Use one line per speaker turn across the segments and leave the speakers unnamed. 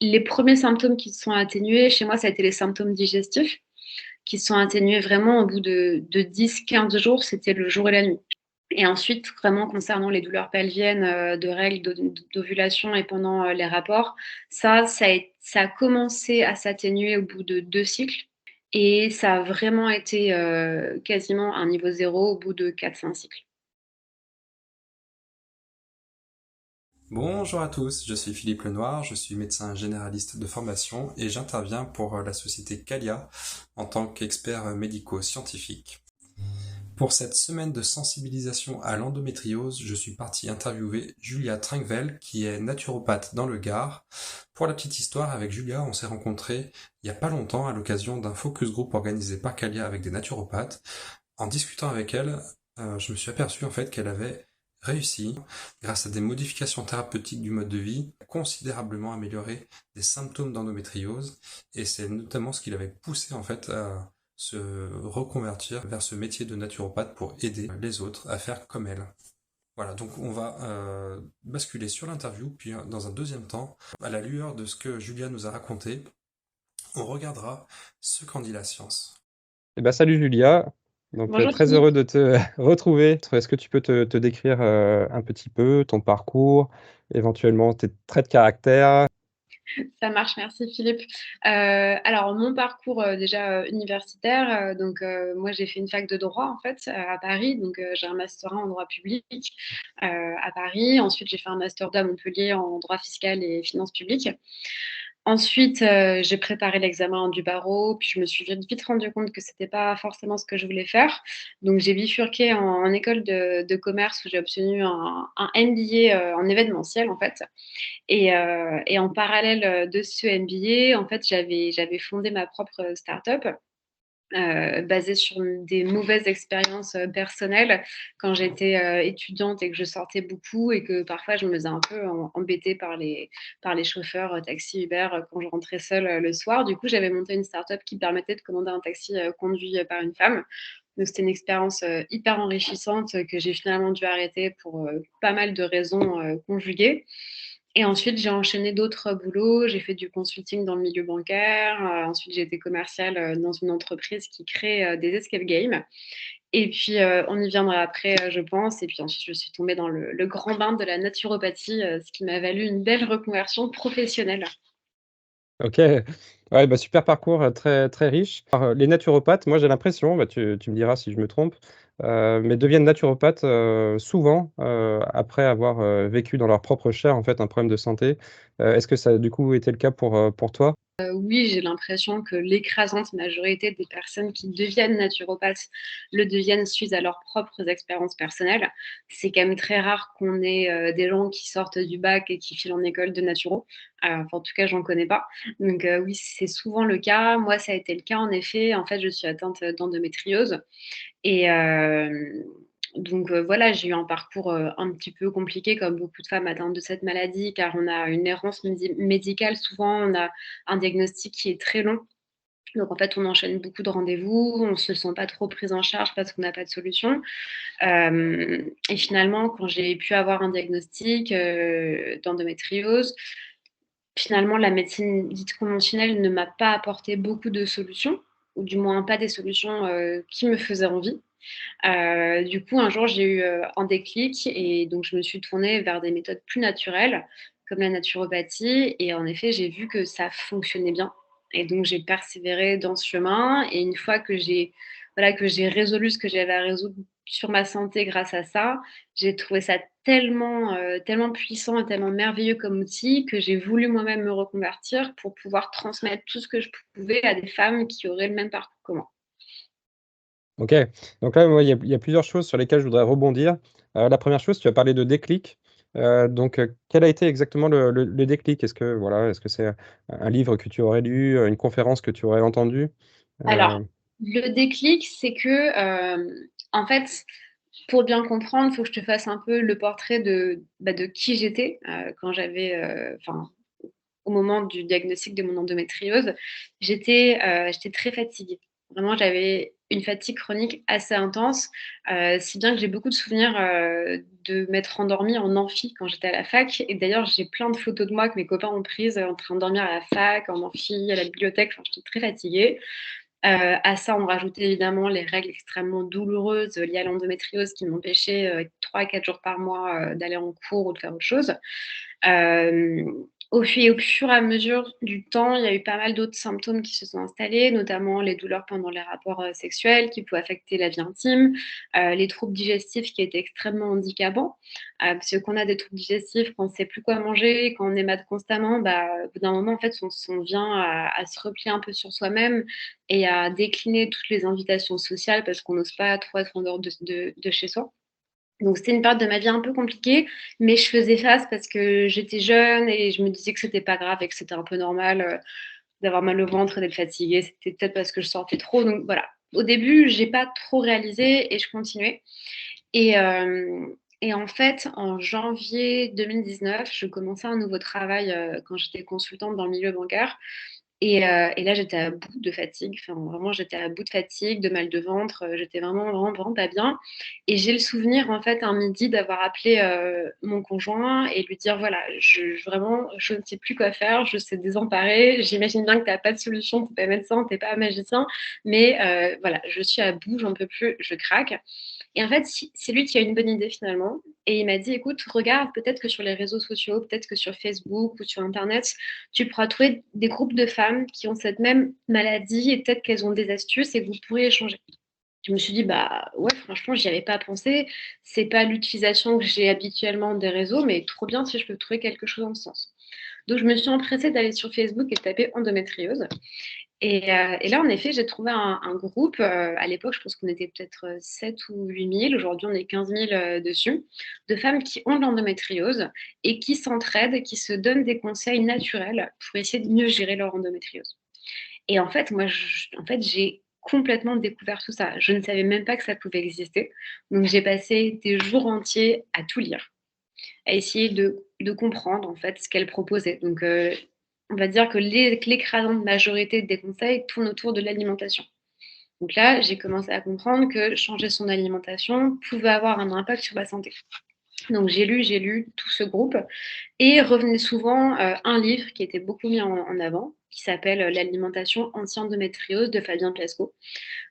Les premiers symptômes qui se sont atténués, chez moi, ça a été les symptômes digestifs, qui se sont atténués vraiment au bout de 10-15 jours, c'était le jour et la nuit. Et ensuite, vraiment concernant les douleurs pelviennes, de règles, d'ovulation et pendant, les rapports, ça a commencé à s'atténuer au bout de 2 cycles et ça a vraiment été, quasiment un niveau zéro au bout de 4-5 cycles.
Bonjour à tous, je suis Philippe Lenoir, je suis médecin généraliste de formation et j'interviens pour la société Calia en tant qu'expert médico-scientifique. Pour cette semaine de sensibilisation à l'endométriose, je suis parti interviewer Julia Trinkvel, qui est naturopathe dans le Gard. Pour la petite histoire, avec Julia, on s'est rencontrés il y a pas longtemps à l'occasion d'un focus group organisé par Calia avec des naturopathes. En discutant avec elle, je me suis aperçu en fait qu'elle avait réussi, grâce à des modifications thérapeutiques du mode de vie, à considérablement améliorer des symptômes d'endométriose, et c'est notamment ce qui l'avait poussé en fait à se reconvertir vers ce métier de naturopathe pour aider les autres à faire comme elle. Voilà, donc on va basculer sur l'interview, puis dans un deuxième temps, à la lueur de ce que Julia nous a raconté, on regardera ce qu'en dit la science.
Eh ben, salut Julia, donc
Bonjour
très
Philippe.
heureux de te retrouver. Est-ce que tu peux te décrire un petit peu ton parcours, éventuellement tes traits de caractère?
Ça marche, merci Philippe. Alors mon parcours, déjà, universitaire, moi j'ai fait une fac de droit en fait, à Paris, j'ai un master 1 en droit public, à Paris. Ensuite, j'ai fait un master 2 à Montpellier en droit fiscal et finances publiques. Ensuite, j'ai préparé l'examen du barreau, puis je me suis vite rendu compte que c'était pas forcément ce que je voulais faire. Donc j'ai bifurqué en école de commerce où j'ai obtenu un MBA, en événementiel en fait. Et en parallèle, de ce MBA, en fait, j'avais fondé ma propre start-up, basée sur des mauvaises expériences, personnelles quand j'étais, étudiante et que je sortais beaucoup et que parfois je me faisais un peu embêter par les chauffeurs, taxi, Uber, quand je rentrais seule, le soir. Du coup, j'avais monté une start-up qui permettait de commander un taxi, conduit, par une femme. Donc c'était une expérience, hyper enrichissante, que j'ai finalement dû arrêter pour, pas mal de raisons, conjuguées. Et ensuite, j'ai enchaîné d'autres boulots. J'ai fait du consulting dans le milieu bancaire. Ensuite, j'ai été commerciale dans une entreprise qui crée des escape games. Et puis, on y viendra après, je pense. Et puis ensuite, je suis tombée dans le grand bain de la naturopathie, ce qui m'a valu une belle reconversion professionnelle.
Ok, ouais, bah, super parcours, très riche. Alors, les naturopathes, moi j'ai l'impression, bah, tu me diras si je me trompe, mais deviennent naturopathes souvent après avoir vécu dans leur propre chair en fait un problème de santé. Est-ce que ça a du coup été le cas pour toi?
Oui, j'ai l'impression que l'écrasante majorité des personnes qui deviennent naturopathes le deviennent suite à leurs propres expériences personnelles. C'est quand même très rare qu'on ait, des gens qui sortent du bac et qui filent en école de naturo. Enfin, en tout cas, j'en connais pas. Oui, c'est souvent le cas. Moi, ça a été le cas en effet. En fait, je suis atteinte d'endométriose et voilà, j'ai eu un parcours, un petit peu compliqué comme beaucoup de femmes atteintes de cette maladie, car on a une errance médicale. Souvent, on a un diagnostic qui est très long. Donc en fait, on enchaîne beaucoup de rendez-vous, on se sent pas trop prise en charge parce qu'on n'a pas de solution. Et finalement, quand j'ai pu avoir un diagnostic, d'endométriose, finalement, la médecine dite conventionnelle ne m'a pas apporté beaucoup de solutions, ou du moins pas des solutions, qui me faisaient envie. Du coup, un jour, j'ai eu, un déclic et donc je me suis tournée vers des méthodes plus naturelles, comme la naturopathie et en effet, j'ai vu que ça fonctionnait bien et donc j'ai persévéré dans ce chemin et une fois que j'ai résolu ce que j'avais à résoudre sur ma santé grâce à ça, j'ai trouvé ça tellement puissant et tellement merveilleux comme outil que j'ai voulu moi-même me reconvertir pour pouvoir transmettre tout ce que je pouvais à des femmes qui auraient le même parcours que moi.
Ok, donc là, moi, il y a plusieurs choses sur lesquelles je voudrais rebondir. La première chose, tu as parlé de déclic. Quel a été exactement le déclic? Est-ce que c'est un livre que tu aurais lu, une conférence que tu aurais entendue?
Alors,
Euh,
le déclic, c'est que, en fait, pour bien comprendre, il faut que je te fasse un peu le portrait de qui j'étais, quand au moment du diagnostic de mon endométriose. J'étais très fatiguée. Vraiment, j'avais une fatigue chronique assez intense, si bien que j'ai beaucoup de souvenirs, de m'être endormie en amphi quand j'étais à la fac et d'ailleurs, j'ai plein de photos de moi que mes copains ont prises, en train de dormir à la fac, en amphi, à la bibliothèque, enfin, j'étais très fatiguée. À ça, on rajoutait évidemment les règles extrêmement douloureuses, liées à l'endométriose qui m'empêchaient, 3 à 4 jours par mois, d'aller en cours ou de faire autre chose. Hem, au fur et à mesure du temps, il y a eu pas mal d'autres symptômes qui se sont installés, notamment les douleurs pendant les rapports, sexuels qui pouvaient affecter la vie intime, les troubles digestifs qui étaient extrêmement handicapants. Parce que quand on a des troubles digestifs, quand on ne sait plus quoi manger, quand on émate constamment, bah, au bout d'un moment, en fait, on vient à se replier un peu sur soi-même et à décliner toutes les invitations sociales parce qu'on n'ose pas trop être en dehors de chez soi. Donc c'était une période de ma vie un peu compliquée, mais je faisais face parce que j'étais jeune et je me disais que c'était pas grave et que c'était un peu normal, d'avoir mal au ventre et d'être fatiguée. C'était peut-être parce que je sortais trop, donc voilà. Au début, j'ai pas trop réalisé et je continuais et en fait, en janvier 2019, je commençais un nouveau travail, quand j'étais consultante dans le milieu bancaire et là, j'étais à bout de fatigue. Enfin, vraiment, j'étais à bout de fatigue, de mal de ventre, j'étais vraiment pas bien et j'ai le souvenir, en fait, un midi, d'avoir appelé, mon conjoint et lui dire: «Voilà, vraiment, je ne sais plus quoi faire, je suis désemparée. J'imagine bien que tu as pas de solution, tu es pas médecin, tu es pas magicien, mais voilà, je suis à bout, j'en peux plus, je craque». Et en fait, c'est lui qui a une bonne idée finalement. Et il m'a dit: «Écoute, regarde, peut-être que sur les réseaux sociaux, peut-être que sur Facebook ou sur internet, tu pourras trouver des groupes de femmes qui ont cette même maladie et peut-être qu'elles ont des astuces et que vous pourriez échanger». Je me suis dit: «Bah, ouais, franchement, j'y avais pas pensé. C'est pas l'utilisation que j'ai habituellement des réseaux, mais trop bien si je peux trouver quelque chose dans ce sens». Donc je me suis empressée d'aller sur Facebook et de taper endométriose et là, en effet, j'ai trouvé un groupe, à l'époque, je pense qu'on était peut-être, 7 ou 8 000. Aujourd'hui, on est 15 000 dessus, de femmes qui ont de l'endométriose et qui s'entraident, qui se donnent des conseils naturels pour essayer de mieux gérer leur endométriose. Et en fait, moi, j'ai complètement découvert tout ça. Je ne savais même pas que ça pouvait exister. Donc j'ai passé des jours entiers à tout lire, à essayer de comprendre, en fait, ce qu'elle proposait. Donc on va dire que l'écrasante majorité des conseils tournent autour de l'alimentation. Donc là, j'ai commencé à comprendre que changer son alimentation pouvait avoir un impact sur la santé. Donc j'ai lu tout ce groupe et revenait souvent, un livre qui était beaucoup mis en avant, qui s'appelle, «L'alimentation anti-endométriose» de Fabien Piasco.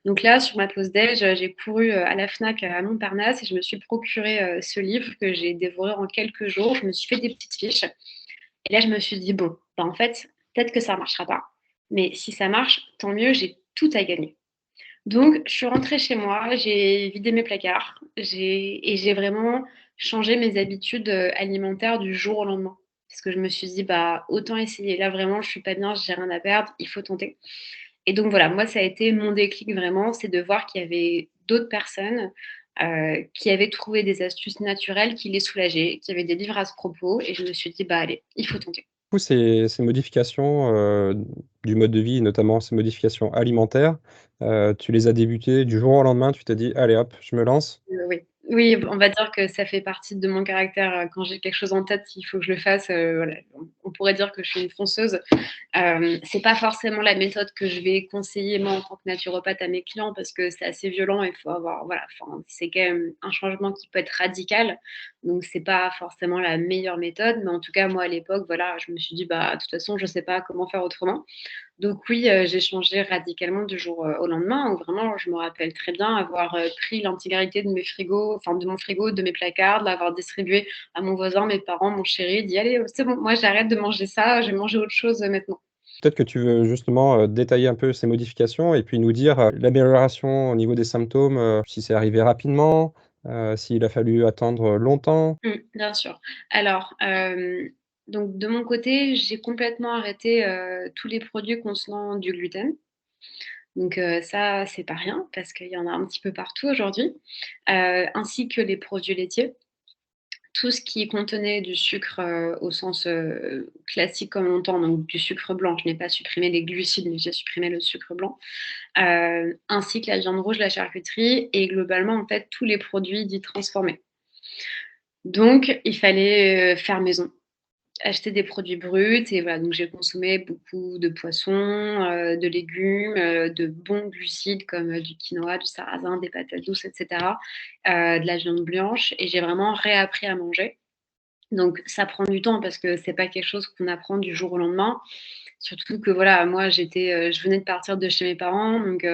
Donc là, sur ma pause déj, j'ai couru, à la Fnac, à Montparnasse et je me suis procuré, ce livre que j'ai dévoré en quelques jours. Je me suis fait des petites fiches et là, je me suis dit: «Bon, bah, en fait, peut-être que ça marchera pas, mais si ça marche, tant mieux, j'ai tout à gagner». Donc je suis rentrée chez moi, j'ai vidé mes placards, j'ai vraiment changé mes habitudes, alimentaires du jour au lendemain. Parce que je me suis dit: «Bah, autant essayer. Là, vraiment, je suis pas bien, j'ai rien à perdre, il faut tenter». Et donc voilà, moi, ça a été mon déclic vraiment, c'est de voir qu'il y avait d'autres personnes, qui avaient trouvé des astuces naturelles qui les soulageaient, qui avaient des livres à ce propos et je me suis dit: «Bah, allez, il faut tenter».
Coup, ces modifications, du mode de vie, notamment ces modifications alimentaires, tu les as débutées du jour au lendemain, tu t'es dit: «Allez hop, je me lance».
Oui. Oui, on va dire que ça fait partie de mon caractère, quand j'ai quelque chose en tête, il faut que je le fasse, voilà. On pourrait dire que je suis une fonceuse. C'est pas forcément la méthode que je vais conseiller moi en tant que naturopathe à mes clients parce que c'est assez violent, il faut avoir voilà, enfin, c'est quand même un changement qui peut être radical, donc c'est pas forcément la meilleure méthode, mais en tout cas moi à l'époque, voilà, je me suis dit: «Bah, de toute façon je sais pas comment faire autrement». Donc oui, j'ai changé radicalement du jour, au lendemain où vraiment je me rappelle très bien avoir, pris l'intégralité de mes frigos, enfin de mon frigo, de mes placards, de l'avoir distribué à mon voisin, mes parents, mon chéri, dit: «Allez, c'est bon, moi j'arrête de manger ça, je vais manger autre chose, maintenant».
Peut-être que tu veux justement, détailler un peu ces modifications et puis nous dire, l'amélioration au niveau des symptômes, si c'est arrivé rapidement, s'il a fallu attendre longtemps?
Bien sûr. Alors, donc de mon côté, j'ai complètement arrêté, tous les produits contenant du gluten. Donc ça, c'est pas rien parce qu'il y en a un petit peu partout aujourd'hui, ainsi que les produits laitiers. Tout ce qui contenait du sucre, au sens, classique comme on l'entend, donc du sucre blanc. Je n'ai pas supprimé les glucides, mais j'ai supprimé le sucre blanc, ainsi que la viande rouge, la charcuterie et globalement, en fait, tous les produits dits transformés. Donc il fallait, faire maison. acheter des produits bruts et voilà, donc j'ai consommé beaucoup de poissons, de légumes, de bons glucides comme, du quinoa, du sarrasin, des patates douces et cetera, de la viande blanche et j'ai vraiment réappris à manger. Donc ça prend du temps parce que c'est pas quelque chose qu'on apprend du jour au lendemain. Surtout que voilà, moi je venais de partir de chez mes parents, donc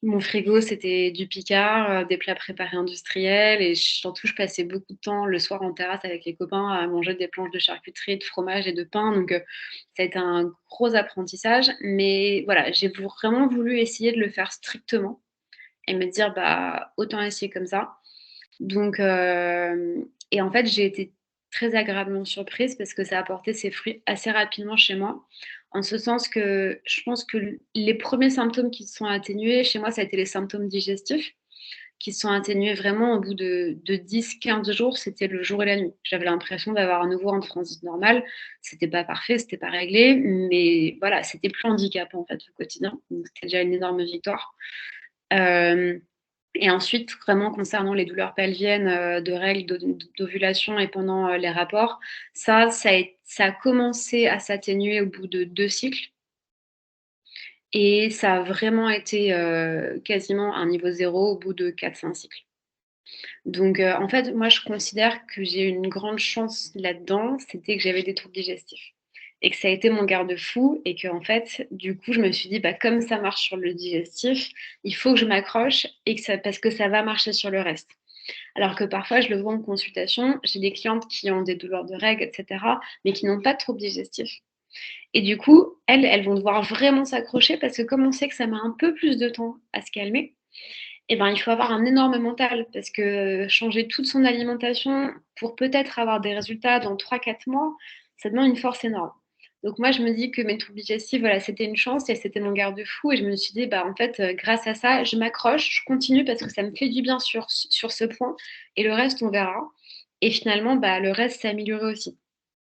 mon frigo c'était du Picard, des plats préparés industriels et surtout je passais beaucoup de temps le soir en terrasse avec les copains à manger des planches de charcuterie, de fromage et de pain, donc ça a été un gros apprentissage. Mais voilà, j'ai vraiment voulu essayer de le faire strictement et me dire: «Bah, autant essayer comme ça». Donc et en fait, j'ai été très agréablement surprise parce que ça a porté ses fruits assez rapidement chez moi. En ce sens que je pense que les premiers symptômes qui se sont atténués chez moi, ça a été les symptômes digestifs qui se sont atténués vraiment au bout de 10-15 jours, c'était le jour et la nuit. J'avais l'impression d'avoir à nouveau un transit normal. C'était pas parfait, c'était pas réglé, mais voilà, c'était plus handicapant en fait au quotidien. Donc c'était déjà une énorme victoire. Hem Et ensuite, vraiment concernant les douleurs pelviennes, de règles, d'ovulation et pendant, les rapports, ça a commencé à s'atténuer au bout de 2 cycles et ça a vraiment été, quasiment un niveau zéro au bout de 4-5 cycles. Donc en fait, moi, je considère que j'ai eu une grande chance là-dedans, c'était que j'avais des troubles digestifs et que ça a été mon garde-fou et qu'en fait, du coup, je me suis dit: «Bah, comme ça marche sur le digestif, il faut que je m'accroche et que ça parce que ça va marcher sur le reste». Alors que parfois, je le vois en consultation, j'ai des clientes qui ont des douleurs de règles et cetera, mais qui n'ont pas de troubles digestifs et du coup, elles vont devoir vraiment s'accrocher parce que comme on sait que ça met un peu plus de temps à se calmer, et ben, il faut avoir un énorme mental parce que changer toute son alimentation pour peut-être avoir des résultats dans 3-4 mois, ça demande une force énorme. Donc moi, je me dis que mes troubles digestifs, voilà, c'était une chance et c'était mon garde-fou et je me suis dit: «Bah, en fait, grâce à ça, je m'accroche, je continue parce que ça me fait du bien sur ce point et le reste, on verra» et finalement, bah, le reste s'est amélioré aussi.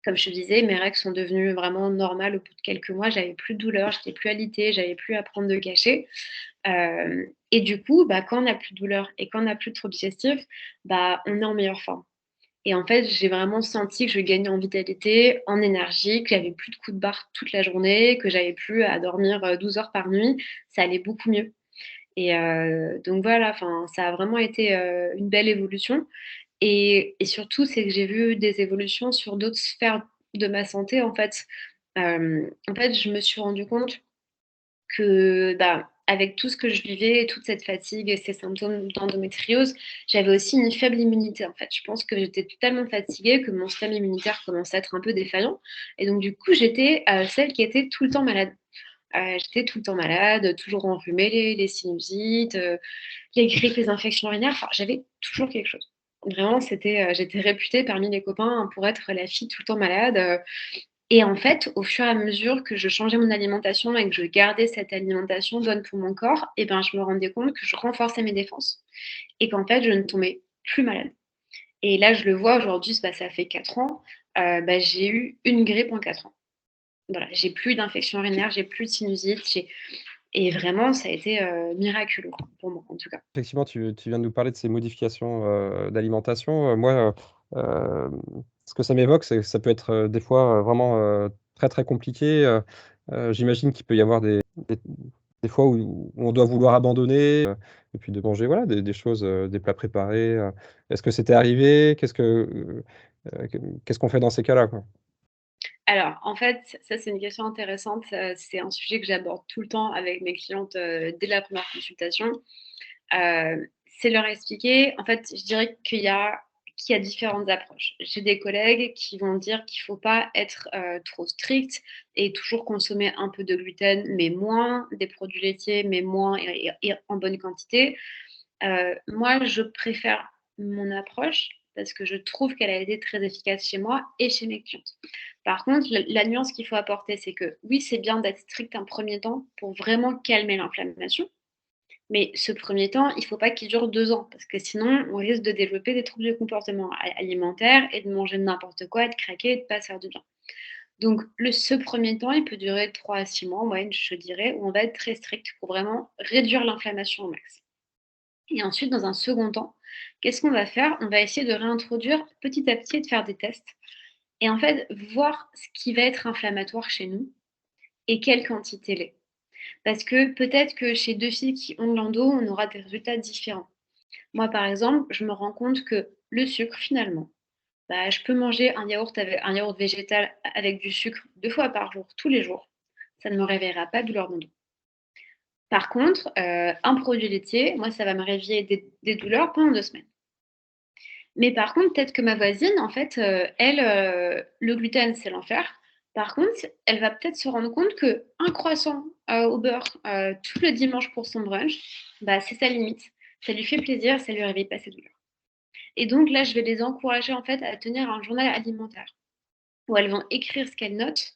Comme je te disais, mes règles sont devenues vraiment normales au bout de quelques mois. J'avais plus de douleur, j'étais plus alitée, j'avais plus à prendre de cachets. Et du coup, bah, quand on n'a plus de douleur et quand on n'a plus de troubles digestifs, bah, on est en meilleure forme. Et en fait, j'ai vraiment senti que je gagnais en vitalité, en énergie, que j'avais plus de coups de barre toute la journée, que j'avais plus à dormir, 12 heures par nuit. Ça allait beaucoup mieux. Et donc voilà, enfin, ça a vraiment été, une belle évolution et surtout, c'est que j'ai vu des évolutions sur d'autres sphères de ma santé, en fait. En fait, je me suis rendu compte que, bah, avec tout ce que je vivais et toute cette fatigue et ces symptômes d'endométriose, j'avais aussi une faible immunité, en fait. Je pense que j'étais tellement fatiguée que mon système immunitaire commençait à être un peu défaillant et donc du coup, j'étais, celle qui était tout le temps malade. J'étais tout le temps malade, toujours enrhumée, les sinusites, les grippes, les infections urinaires, enfin, j'avais toujours quelque chose. Vraiment, j'étais réputée parmi les copains pour être la fille tout le temps malade, et en fait, au fur et à mesure que je changeais mon alimentation et que je gardais cette alimentation bonne pour mon corps, et ben, je me rendais compte que je renforçais mes défenses et qu'en fait, je ne tombais plus malade. Et là, je le vois aujourd'hui, bah, ça fait 4 ans, bah, j'ai eu une grippe en 4 ans. Voilà, j'ai plus d'infection urinaire, j'ai plus de sinusite, et vraiment ça a été, miraculeux, quoi, pour moi en tout cas.
Effectivement, tu viens de nous parler de ces modifications, d'alimentation. Moi, ce que ça m'évoque, c'est que ça peut être, des fois, vraiment, très, très compliqué. J'imagine qu'il peut y avoir des fois où on doit vouloir abandonner, et puis de manger, voilà, des choses, des plats préparés. Est-ce que c'était arrivé? Qu'est-ce qu'on fait dans ces cas-là, quoi?
Alors en fait, ça c'est une question intéressante, c'est un sujet que j'aborde tout le temps avec mes clientes, dès la première consultation. C'est leur expliquer en fait, je dirais qu'il y a différentes approches. J'ai des collègues qui vont dire qu'il faut pas être, trop strict et toujours consommer un peu de gluten, mais moins, des produits laitiers, mais moins et en bonne quantité. Moi, je préfère mon approche parce que je trouve qu'elle a été très efficace chez moi et chez mes clientes. Par contre, la nuance qu'il faut apporter, c'est que oui, c'est bien d'être strict un premier temps pour vraiment calmer l'inflammation, mais ce premier temps, il ne faut pas qu'il dure 2 ans parce que sinon on risque de développer des troubles du comportement alimentaire et de manger n'importe quoi et de craquer et de pas se faire du bien. Donc ce premier temps, il peut durer 3 à 6 mois en moyenne, je dirais, où on va être très strict pour vraiment réduire l'inflammation au max. Et ensuite, dans un second temps, qu'est-ce qu'on va faire? On va essayer de réintroduire petit à petit et de faire des tests et en fait, voir ce qui va être inflammatoire chez nous et quelle quantité l'est. Parce que peut-être que chez 2 filles qui ont de l'endo, on aura des résultats différents. Moi, par exemple, je me rends compte que le sucre, finalement, bah, je peux manger un yaourt végétal avec du sucre 2 fois par jour, tous les jours. Ça ne me réveillera pas de douleur dans le dos. Par contre, un produit laitier, moi, ça va me réveiller des douleurs pendant 2 semaines. Mais par contre, peut-être que ma voisine, en fait, elle, le gluten, c'est l'enfer. Par contre, elle va peut-être se rendre compte qu'un croissant, au beurre, tout le dimanche pour son brunch, bah, c'est sa limite. Ça lui fait plaisir, ça lui réveille pas ses douleurs. Et donc là, je vais les encourager, en fait, à tenir un journal alimentaire où elles vont écrire ce qu'elles notent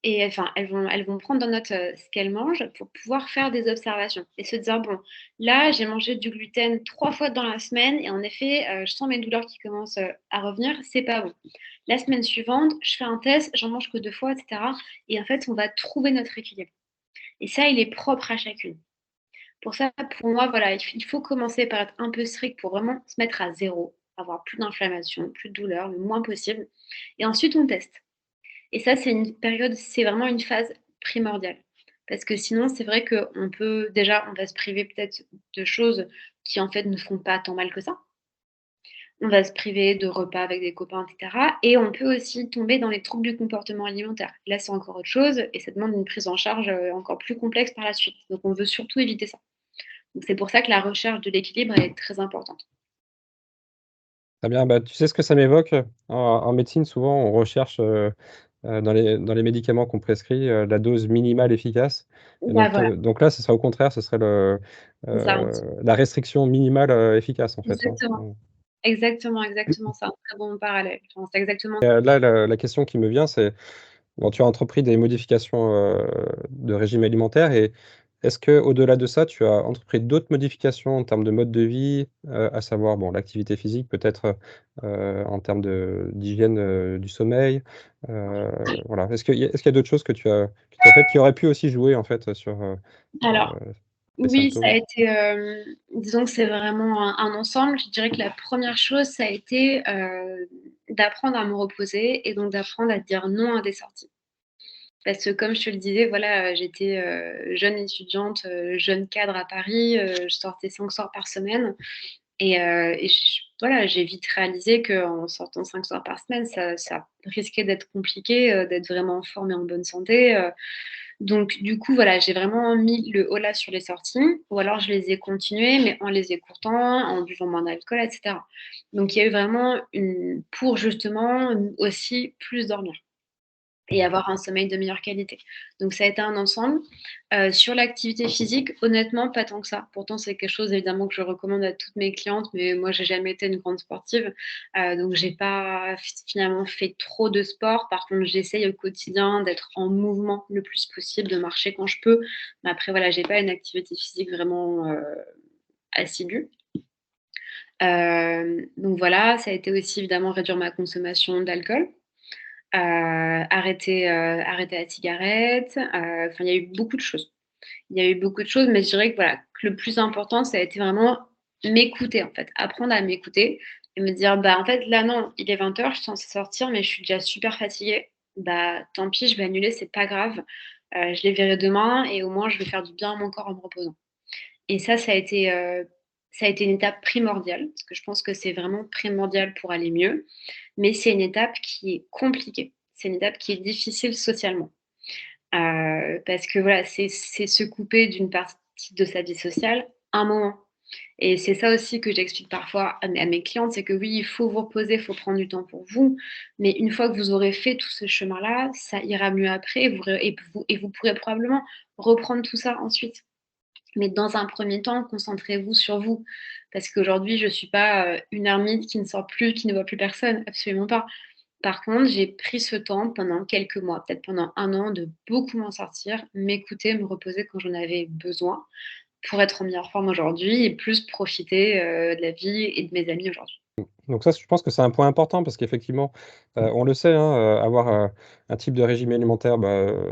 et enfin, elles vont prendre en note, ce qu'elles mangent pour pouvoir faire des observations et se dire: «Bon, là, j'ai mangé du gluten 3 fois dans la semaine et en effet, je sens mes douleurs qui commencent, à revenir, c'est pas bon. La semaine suivante, je fais un test, j'en mange que 2 fois» et cetera, et en fait, on va trouver notre équilibre et ça, il est propre à chacune. Pour ça, pour moi, voilà, il faut commencer par être un peu strict pour vraiment se mettre à zéro, avoir plus d'inflammation, plus de douleur, le moins possible, et ensuite on teste. Et ça, c'est vraiment une phase primordiale. Parce que sinon, c'est vrai qu'on peut déjà, on va se priver peut-être de choses qui, en fait, ne font pas tant mal que ça. On va se priver de repas avec des copains, et cetera, et on peut aussi tomber dans les troubles du comportement alimentaire. Là, c'est encore autre chose et ça demande une prise en charge, encore plus complexe par la suite. Donc on veut surtout éviter ça. Donc c'est pour ça que la recherche de l'équilibre est très importante.
Très bien, bah, tu sais ce que ça m'évoque? En médecine, souvent, on recherche, dans les médicaments qu'on prescrit, la dose minimale efficace et
Bah, voilà,
donc là, ce serait au contraire, ce serait
c'est ça.
la restriction minimale, efficace, en fait, hein?
Exactement, exactement, exactement, c'est un très bon parallèle. Enfin, c'est exactement
Là, la question qui me vient, c'est bon, tu as entrepris des modifications, de régime alimentaire et est-ce que au delà de ça, tu as entrepris d'autres modifications en termes de mode de vie, à savoir, bon, l'activité physique, peut-être, en termes d'hygiène, du sommeil? Heu, voilà. Est-ce qu'il y a d'autres choses que tu as faites qui auraient pu aussi jouer, en fait, sur,
alors
tes
oui, ça a
symptômes?
été, disons que c'est vraiment un ensemble. Je dirais que la première chose, ça a été, d'apprendre à me reposer et donc d'apprendre à dire non à des sorties. Parce que comme je te le disais, voilà, j'étais, jeune étudiante, jeune cadre à Paris, je sortais 5 soirs par semaine et voilà, j'ai vite réalisé qu'en sortant 5 soirs par semaine, ça risquait d'être compliqué, d'être vraiment en forme et en bonne santé, donc du coup, voilà, j'ai vraiment mis le holà sur les sorties ou alors je les ai continuées, mais en les écourtant, en buvant moins d'alcool, et cetera. Donc il y a eu vraiment une pour justement, aussi plus dormir et avoir un sommeil de meilleure qualité. Donc ça a été un ensemble. Sur l'activité physique, honnêtement, pas tant que ça. Pourtant, c'est quelque chose évidemment que je recommande à toutes mes clientes, mais moi, j'ai jamais été une grande sportive, donc j'ai pas finalement fait trop de sport. Par contre, j'essaye au quotidien d'être en mouvement le plus possible, de marcher quand je peux. Mais après voilà, j'ai pas une activité physique vraiment, assidue. Donc voilà, ça a été aussi évidemment réduire ma consommation d'alcool. Arrêter la cigarette, enfin, il y a eu beaucoup de choses. Il y a eu beaucoup de choses, mais je dirais que voilà, que le plus important, ça a été vraiment m'écouter, en fait. Apprendre à m'écouter et me dire: «Bah, en fait, là, non, il est 20h, je suis censée sortir, mais je suis déjà super fatiguée. Bah, tant pis, je vais annuler, c'est pas grave. Je les verrai demain et au moins je vais faire du bien à mon corps en me reposant». Et ça a été une étape primordiale, parce que je pense que c'est vraiment primordial pour aller mieux, mais c'est une étape qui est compliquée. C'est une étape qui est difficile socialement, parce que voilà, c'est se couper d'une partie de sa vie sociale un moment, et c'est ça aussi que j'explique parfois à mes clientes, c'est que oui, il faut vous reposer, il faut prendre du temps pour vous, mais une fois que vous aurez fait tout ce chemin-là, ça ira mieux après et vous pourrez probablement reprendre tout ça ensuite. Mais dans un premier temps, concentrez-vous sur vous. Parce qu'aujourd'hui, je ne suis pas, une ermite qui ne sort plus, qui ne voit plus personne, absolument pas. Par contre, j'ai pris ce temps pendant quelques mois, peut-être pendant 1 an, de beaucoup moins sortir, m'écouter, me reposer quand j'en avais besoin, pour être en meilleure forme aujourd'hui et plus profiter, de la vie et de mes amis aujourd'hui.
Donc ça, je pense que c'est un point important parce qu'effectivement, on le sait, hein, avoir, un type de régime alimentaire,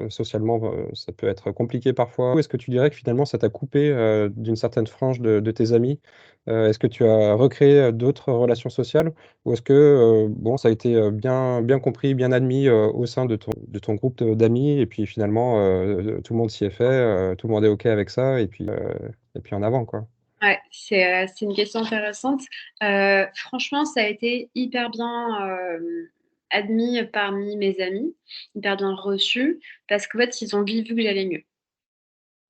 socialement, ça peut être compliqué parfois. Où est-ce que tu dirais que finalement ça t'a coupé, d'une certaine frange de tes amis? Est-ce que tu as recréé, d'autres relations sociales? Ou est-ce que, bon, ça a été, bien compris, bien admis, au sein de ton groupe d'amis et puis finalement, tout le monde s'y est fait, tout le monde est OK avec ça et puis en avant, quoi?
Ouais, c'est une question intéressante. Franchement, ça a été hyper bien, admis parmi mes amis, hyper bien reçu parce qu'en fait, ils ont vite vu que j'allais mieux.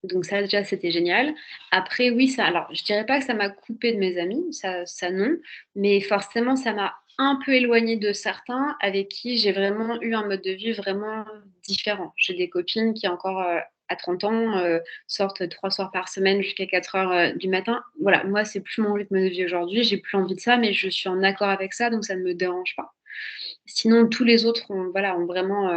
Donc ça, déjà, c'était génial. Après, oui, ça alors je dirais pas que ça m'a coupée de mes amis, ça non, mais forcément, ça m'a un peu éloignée de certains avec qui j'ai vraiment eu un mode de vie vraiment différent. J'ai des copines qui encore, à 30 ans, sortent 3 soirs par semaine jusqu'à 4 heures, du matin. Voilà, moi, c'est plus mon rythme de vie aujourd'hui, j'ai plus envie de ça, mais je suis en accord avec ça, donc ça ne me dérange pas. Sinon, tous les autres ont vraiment,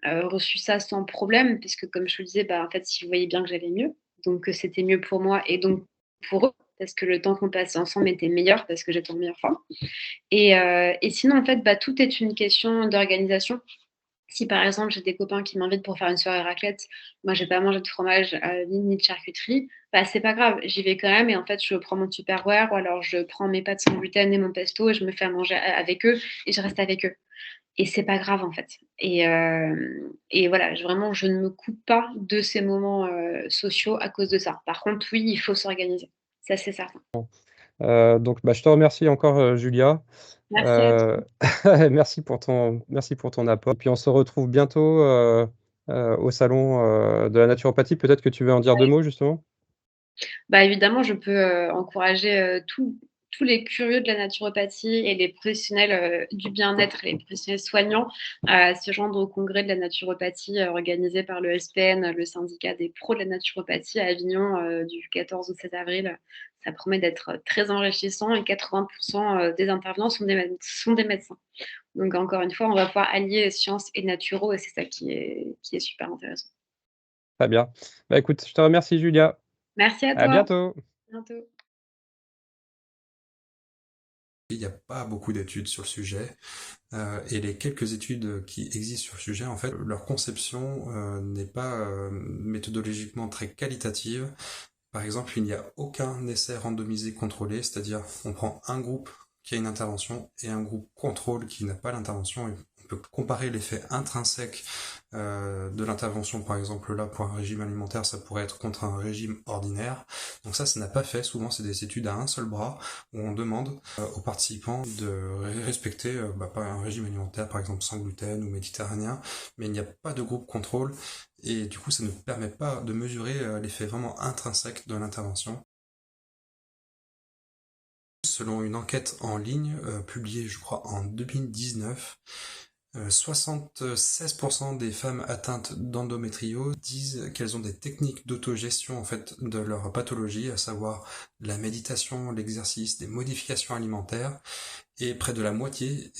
reçu ça sans problème puisque comme je te le disais, en fait, ils voyaient bien que j'allais mieux, donc que c'était mieux pour moi et donc pour eux, parce que le temps qu'on passait ensemble était meilleur parce que j'étais en meilleure forme et sinon, en fait, tout est une question d'organisation. Si par exemple, j'ai des copains qui m'invitent pour faire une soirée raclette, moi j'ai pas mangé de fromage, ni de charcuterie, c'est pas grave, j'y vais quand même et en fait, je prends mon Tupperware ou alors je prends mes pâtes sans gluten et mon pesto et je me fais à manger a avec eux et je reste avec eux et c'est pas grave en fait et voilà, je ne me coupe pas de ces moments, sociaux à cause de ça. Par contre, oui, il faut s'organiser, ça c'est certain.
Donc, je te remercie encore, Julia.
Merci à toi.
Merci pour ton apport. Puis on se retrouve bientôt, au salon, de la naturopathie. Peut-être que tu veux en dire 2 mots justement?
Évidemment, je peux, encourager, tous les curieux de la naturopathie et les professionnels, du bien-être et les professionnels soignants à se rendre au congrès de la naturopathie, organisé par le SPN, le syndicat des pros de la naturopathie à Avignon, du 14 au 16 avril. Ça promet d'être très enrichissant et 80 des intervenants sont des médecins. Donc encore une fois, on va pouvoir allier science et naturaux et c'est ça qui est super intéressant.
Très bien. Écoute, je te remercie Julia.
Merci à
À
toi.
bientôt.
À bientôt.
Il n'y a pas beaucoup d'études sur le sujet, et les quelques études qui existent sur le sujet, en fait, leur conception n'est pas méthodologiquement très qualitative. Par exemple, il n'y a aucun essai randomisé contrôlé, c'est-à-dire on prend un groupe qui a une intervention et un groupe contrôle qui n'a pas l'intervention. Et on peut comparer l'effet intrinsèque de l'intervention, par exemple là pour un régime alimentaire, ça pourrait être contre un régime ordinaire. Donc ça n'a pas fait. Souvent, c'est des études à un seul bras où on demande aux participants de respecter pas un régime alimentaire, par exemple sans gluten ou méditerranéen, mais il n'y a pas de groupe contrôle. Et du coup, ça ne permet pas de mesurer l'effet vraiment intrinsèque de l'intervention. Selon une enquête en ligne publiée, je crois, en 2019, 76% des femmes atteintes d'endométriose disent qu'elles ont des techniques d'autogestion en fait de leur pathologie, à savoir la méditation, l'exercice, des modifications alimentaires. Et près de la moitié,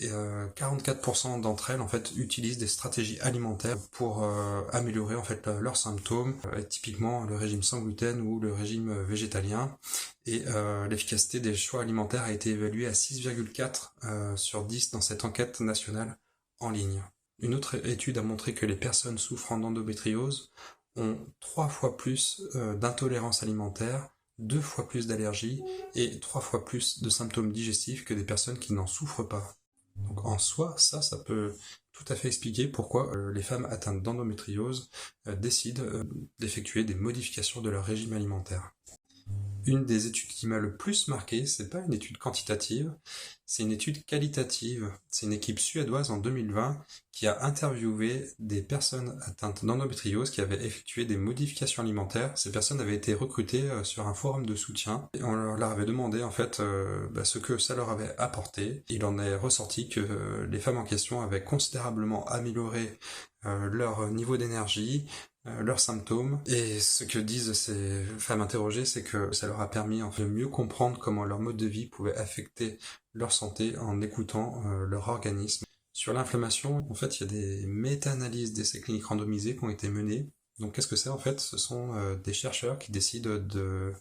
44% d'entre elles en fait utilisent des stratégies alimentaires pour améliorer en fait leurs symptômes, typiquement le régime sans gluten ou le régime végétalien. Et l'efficacité des choix alimentaires a été évaluée à 6,4 sur 10 dans cette enquête nationale en ligne. Une autre étude a montré que les personnes souffrant d'endométriose ont 3 fois plus d'intolérance alimentaire, 2 fois plus d'allergies et 3 fois plus de symptômes digestifs que des personnes qui n'en souffrent pas. Donc en soi, ça peut tout à fait expliquer pourquoi les femmes atteintes d'endométriose décident d'effectuer des modifications de leur régime alimentaire. Une des études qui m'a le plus marqué, c'est pas une étude quantitative, c'est une étude qualitative. C'est une équipe suédoise en 2020 qui a interviewé des personnes atteintes d'endométriose qui avaient effectué des modifications alimentaires. Ces personnes avaient été recrutées sur un forum de soutien et on leur avait demandé en fait ce que ça leur avait apporté. Il en est ressorti que les femmes en question avaient considérablement amélioré leur niveau d'énergie, leurs symptômes, et ce que disent ces femmes interrogées, c'est que ça leur a permis de mieux comprendre comment leur mode de vie pouvait affecter leur santé en écoutant leur organisme. Sur l'inflammation, en fait, il y a des méta-analyses d'essais cliniques randomisés qui ont été menées. Donc qu'est-ce que c'est en fait? Ce sont des chercheurs qui décident de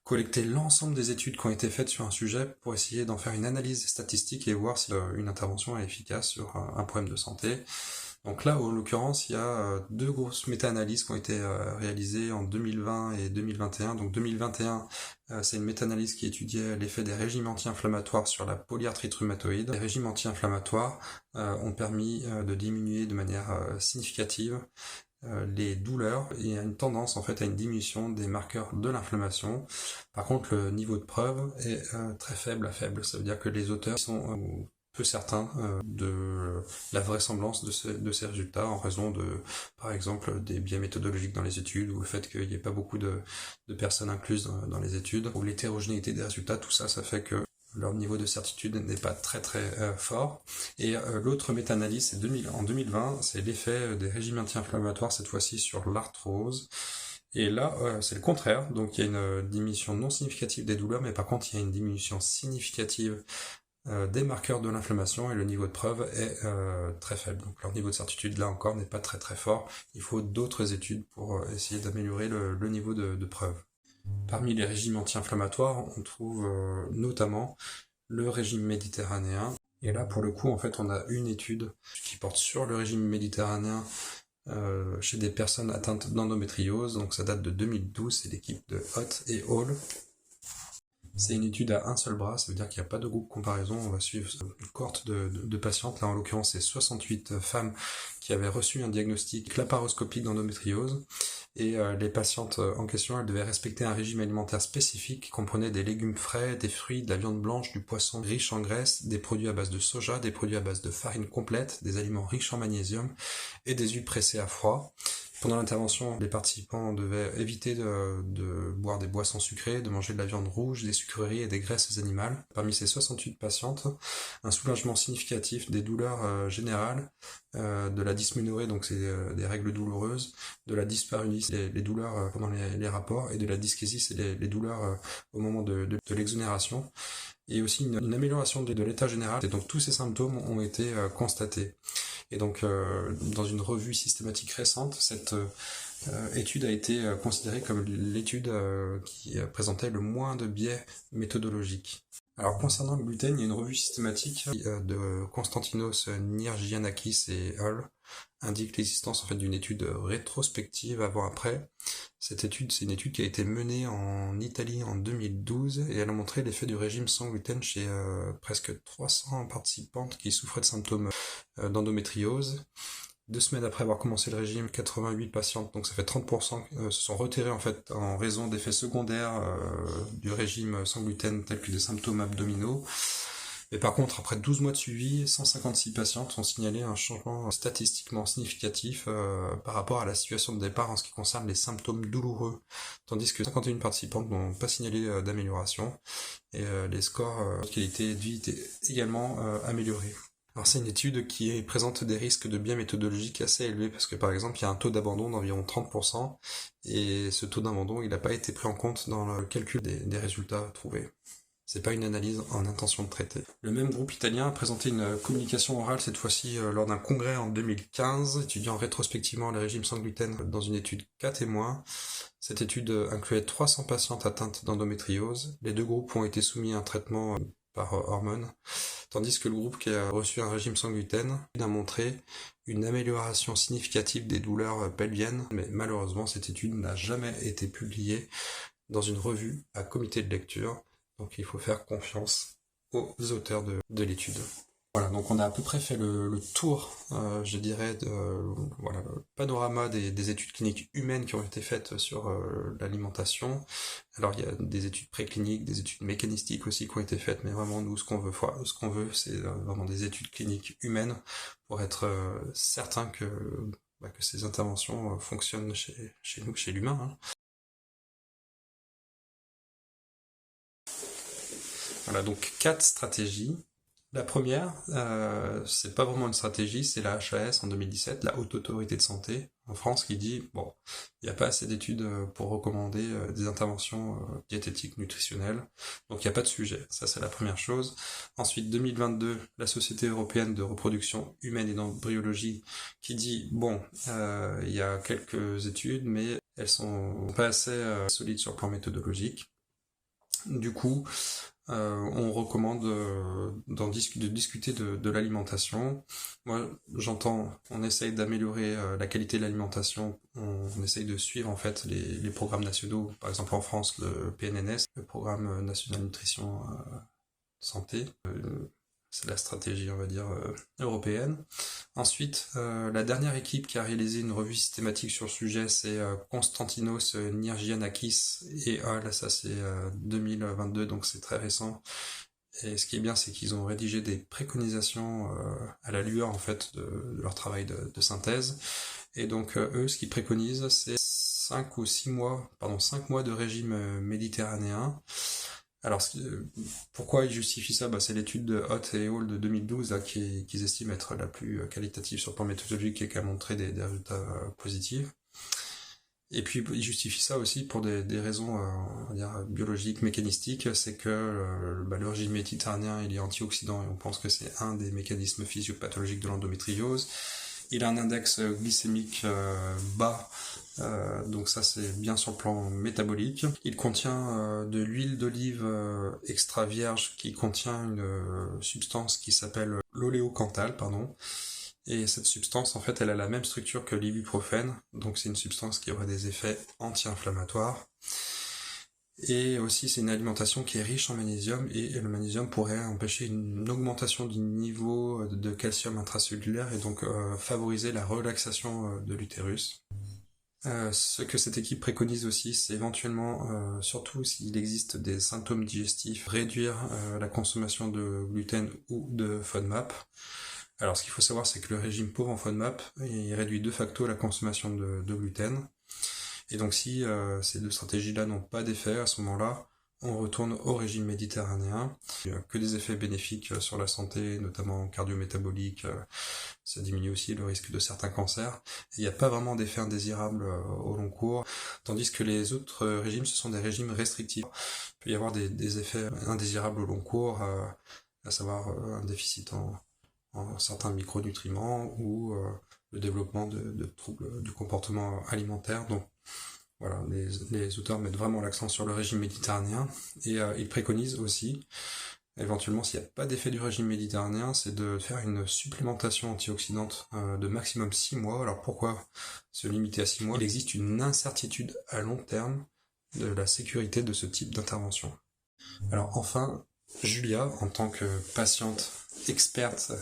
collecter l'ensemble des études qui ont été faites sur un sujet pour essayer d'en faire une analyse statistique et voir si une intervention est efficace sur un problème de santé. Donc là, en l'occurrence, il y a deux grosses méta-analyses qui ont été réalisées en 2020 et 2021. Donc 2021, c'est une méta-analyse qui étudiait l'effet des régimes anti-inflammatoires sur la polyarthrite rhumatoïde. Les régimes anti-inflammatoires ont permis de diminuer de manière significative les douleurs. Il y a une tendance en fait à une diminution des marqueurs de l'inflammation. Par contre, le niveau de preuve est très faible à faible. Ça veut dire que les auteurs sont peu certains de la vraisemblance de ces résultats en raison de, par exemple, des biais méthodologiques dans les études ou le fait qu'il n'y ait pas beaucoup de personnes incluses dans les études ou l'hétérogénéité des résultats. Tout ça, ça fait que leur niveau de certitude n'est pas très fort. Et l'autre méta-analyse, c'est en 2020, c'est l'effet des régimes anti-inflammatoires, cette fois-ci sur l'arthrose. Et là, c'est le contraire. Donc il y a une diminution non significative des douleurs, mais par contre, il y a une diminution significative des marqueurs de l'inflammation et le niveau de preuve est très faible. Donc leur niveau de certitude, là encore, n'est pas très fort. Il faut d'autres études pour essayer d'améliorer le niveau de preuve. Parmi les régimes anti-inflammatoires, on trouve notamment le régime méditerranéen. Et là, pour le coup, en fait, on a une étude qui porte sur le régime méditerranéen chez des personnes atteintes d'endométriose. Donc ça date de 2012, c'est l'équipe de Hott et Hall. C'est une étude à un seul bras, ça veut dire qu'il n'y a pas de groupe comparaison, on va suivre une cohorte de patientes, là en l'occurrence c'est 68 femmes qui avaient reçu un diagnostic laparoscopique d'endométriose, et les patientes en question, elles devaient respecter un régime alimentaire spécifique qui comprenait des légumes frais, des fruits, de la viande blanche, du poisson riche en graisse, des produits à base de soja, des produits à base de farine complète, des aliments riches en magnésium et des huiles pressées à froid. Pendant l'intervention, les participants devaient éviter de boire des boissons sucrées, de manger de la viande rouge, des sucreries et des graisses animales. Parmi ces 68 patientes, un soulagement significatif des douleurs générales, de la dysménorrhée, donc c'est des règles douloureuses, de la dyspareunie, c'est les douleurs pendant les rapports, et de la dyschésie, c'est les douleurs au moment de l'exonération. Et aussi une amélioration de l'état général. Et donc tous ces symptômes ont été constatés. Et donc, dans une revue systématique récente, cette étude a été considérée comme l'étude qui présentait le moins de biais méthodologiques. Alors, concernant le gluten, il y a une revue systématique de Konstantinos Nirgianakis et al. Indique l'existence en fait d'une étude rétrospective avant-après. Cette étude, c'est une étude qui a été menée en Italie en 2012 et elle a montré l'effet du régime sans gluten chez presque 300 participantes qui souffraient de symptômes d'endométriose. 2 semaines après avoir commencé le régime, 88 patientes, donc ça fait 30%, se sont retirées en fait en raison d'effets secondaires du régime sans gluten tels que des symptômes abdominaux. Mais par contre, après 12 mois de suivi, 156 patientes ont signalé un changement statistiquement significatif par rapport à la situation de départ en ce qui concerne les symptômes douloureux, tandis que 51 participantes n'ont pas signalé d'amélioration, et les scores de qualité de vie étaient également améliorés. Alors c'est une étude qui présente des risques de biais méthodologiques assez élevés, parce que par exemple il y a un taux d'abandon d'environ 30%, et ce taux d'abandon il n'a pas été pris en compte dans le calcul des résultats trouvés. C'est pas une analyse en intention de traiter. Le même groupe italien a présenté une communication orale, cette fois-ci lors d'un congrès en 2015, étudiant rétrospectivement les régimes sans gluten dans une étude cas témoins. Cette étude incluait 300 patientes atteintes d'endométriose. Les deux groupes ont été soumis à un traitement par hormones, tandis que le groupe qui a reçu un régime sans gluten a montré une amélioration significative des douleurs pelviennes, mais malheureusement cette étude n'a jamais été publiée dans une revue à comité de lecture. Donc il faut faire confiance aux auteurs de l'étude. Voilà, donc on a à peu près fait le tour, je dirais, voilà, le panorama des études cliniques humaines qui ont été faites sur l'alimentation. Alors il y a des études précliniques, des études mécanistiques aussi qui ont été faites, mais vraiment nous ce qu'on veut, c'est vraiment des études cliniques humaines pour être certain que ces interventions fonctionnent chez nous, chez l'humain, hein. Voilà, donc 4 stratégies. La première, c'est pas vraiment une stratégie, c'est la HAS en 2017, la Haute Autorité de Santé en France, qui dit, bon, il n'y a pas assez d'études pour recommander des interventions diététiques, nutritionnelles, donc il n'y a pas de sujet, ça c'est la première chose. Ensuite, 2022, la Société Européenne de Reproduction Humaine et d'Embryologie, qui dit, bon, il y a quelques études, mais elles sont pas assez solides sur le plan méthodologique. Du coup, on recommande de discuter de l'alimentation. Moi, on essaye d'améliorer la qualité de l'alimentation. On essaye de suivre en fait les programmes nationaux. Par exemple, en France, le PNNS, le Programme National Nutrition Santé. C'est la stratégie, on va dire, européenne. Ensuite, la dernière équipe qui a réalisé une revue systématique sur le sujet, c'est Konstantinos Nirgianakis, et là ça c'est 2022, donc c'est très récent. Et ce qui est bien, c'est qu'ils ont rédigé des préconisations à la lueur en fait de leur travail de synthèse. Et donc eux, ce qu'ils préconisent, c'est 5 mois de régime méditerranéen. Alors, pourquoi ils justifient ça? C'est l'étude de Hoth et Hall de 2012 là, qu'ils estiment être la plus qualitative sur le plan méthodologique et qui a montré des résultats positifs. Et puis ils justifient ça aussi pour des raisons on va dire, biologiques, mécanistiques. C'est que le régime méditerranéen il est antioxydant et on pense que c'est un des mécanismes physiopathologiques de l'endométriose. Il a un index glycémique bas, donc ça c'est bien sur le plan métabolique. Il contient de l'huile d'olive extra vierge qui contient une substance qui s'appelle l'oléocanthal, pardon. Et cette substance, en fait, elle a la même structure que l'ibuprofène, donc c'est une substance qui aurait des effets anti-inflammatoires. Et aussi, c'est une alimentation qui est riche en magnésium, et le magnésium pourrait empêcher une augmentation du niveau de calcium intracellulaire et donc favoriser la relaxation de l'utérus. Ce que cette équipe préconise aussi, c'est éventuellement, surtout s'il existe des symptômes digestifs, réduire la consommation de gluten ou de FODMAP. Alors ce qu'il faut savoir, c'est que le régime pauvre en FODMAP, il réduit de facto la consommation de gluten. Et donc si ces deux stratégies-là n'ont pas d'effet, à ce moment-là, on retourne au régime méditerranéen. Il n'y a que des effets bénéfiques sur la santé, notamment cardio-métabolique. Ça diminue aussi le risque de certains cancers. Et il n'y a pas vraiment d'effets indésirables au long cours. Tandis que les autres régimes, ce sont des régimes restrictifs. Il peut y avoir des effets indésirables au long cours, à savoir un déficit en certains micronutriments ou le développement de troubles du comportement alimentaire. Donc voilà, les auteurs mettent vraiment l'accent sur le régime méditerranéen et ils préconisent aussi, éventuellement s'il n'y a pas d'effet du régime méditerranéen, c'est de faire une supplémentation antioxydante de maximum 6 mois. Alors pourquoi se limiter à 6 mois? Il existe une incertitude à long terme de la sécurité de ce type d'intervention. Alors enfin, Julia, en tant que patiente experte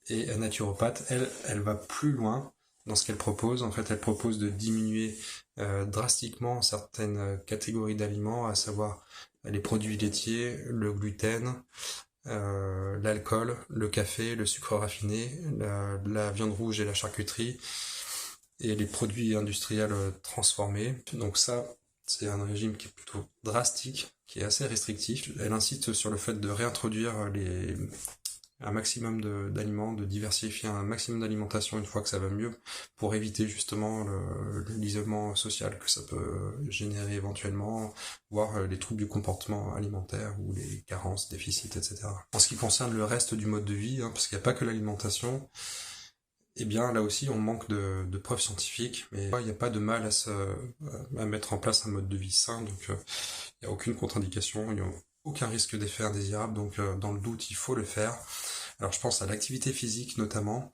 et naturopathe, elle va plus loin dans ce qu'elle propose. En fait, elle propose de diminuer drastiquement certaines catégories d'aliments, à savoir les produits laitiers, le gluten, l'alcool, le café, le sucre raffiné, la viande rouge et la charcuterie, et les produits industriels transformés. Donc ça, c'est un régime qui est plutôt drastique, qui est assez restrictif. Elle insiste sur le fait de réintroduire un maximum d'aliments, de diversifier un maximum d'alimentation une fois que ça va mieux, pour éviter justement l'isolement social que ça peut générer éventuellement, voire les troubles du comportement alimentaire ou les carences, déficits, etc. En ce qui concerne le reste du mode de vie, parce qu'il n'y a pas que l'alimentation, eh bien là aussi on manque de preuves scientifiques, mais il n'y a pas de mal à mettre en place un mode de vie sain, donc il n'y a aucune contre-indication, il n'y a aucun risque d'effet indésirable, donc dans le doute il faut le faire. Alors je pense à l'activité physique notamment,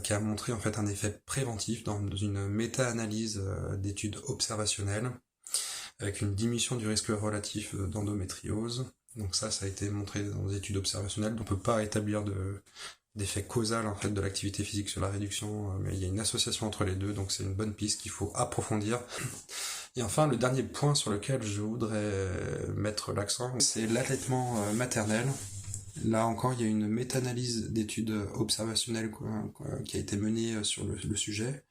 qui a montré en fait un effet préventif dans une méta-analyse d'études observationnelles, avec une diminution du risque relatif d'endométriose. Donc ça a été montré dans des études observationnelles. On ne peut pas établir d'effet causal en fait de l'activité physique sur la réduction, mais il y a une association entre les deux, donc c'est une bonne piste qu'il faut approfondir. Et enfin, le dernier point sur lequel je voudrais mettre l'accent, c'est l'allaitement maternel. Là encore, il y a une méta-analyse d'études observationnelles qui a été menée sur le sujet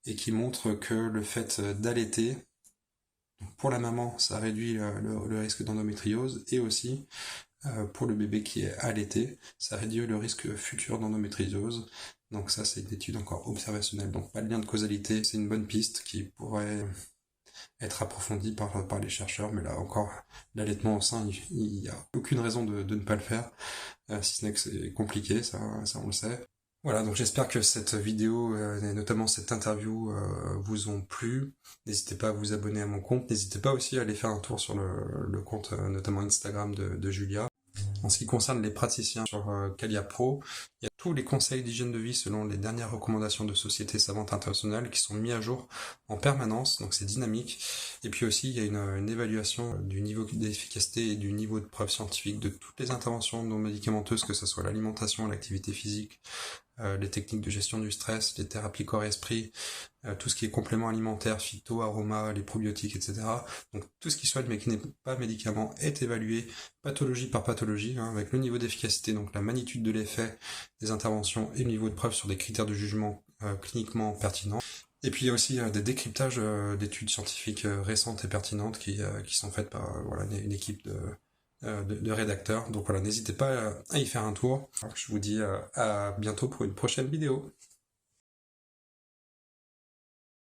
et qui montre que le fait d'allaiter, pour la maman, ça réduit le risque d'endométriose, et aussi pour le bébé qui est allaité, ça réduit le risque futur d'endométriose. Donc ça, c'est une étude encore observationnelle, donc pas de lien de causalité. C'est une bonne piste qui pourrait être approfondie par les chercheurs, mais là encore, l'allaitement au sein, il n'y a aucune raison de ne pas le faire, si ce n'est que c'est compliqué, ça on le sait. Voilà, donc j'espère que cette vidéo et notamment cette interview vous ont plu. N'hésitez pas à vous abonner à mon compte. N'hésitez pas aussi à aller faire un tour sur le compte notamment Instagram de Julia. En ce qui concerne les praticiens sur Calia Pro, il y a tous les conseils d'hygiène de vie selon les dernières recommandations de sociétés savantes internationales qui sont mis à jour en permanence, donc c'est dynamique. Et puis aussi, il y a une évaluation du niveau d'efficacité et du niveau de preuve scientifique de toutes les interventions non médicamenteuses, que ce soit l'alimentation, l'activité physique, les techniques de gestion du stress, les thérapies corps-esprit, tout ce qui est complément alimentaire, phyto, aroma, les probiotiques, etc. Donc tout ce qui soigne mais qui n'est pas médicament est évalué pathologie par pathologie, hein, avec le niveau d'efficacité, donc la magnitude de l'effet des interventions et le niveau de preuve sur des critères de jugement cliniquement pertinents. Et puis il y a aussi des décryptages d'études scientifiques récentes et pertinentes qui sont faites par voilà, une équipe de rédacteurs. Donc voilà, n'hésitez pas à y faire un tour. Je vous dis à bientôt pour une prochaine vidéo.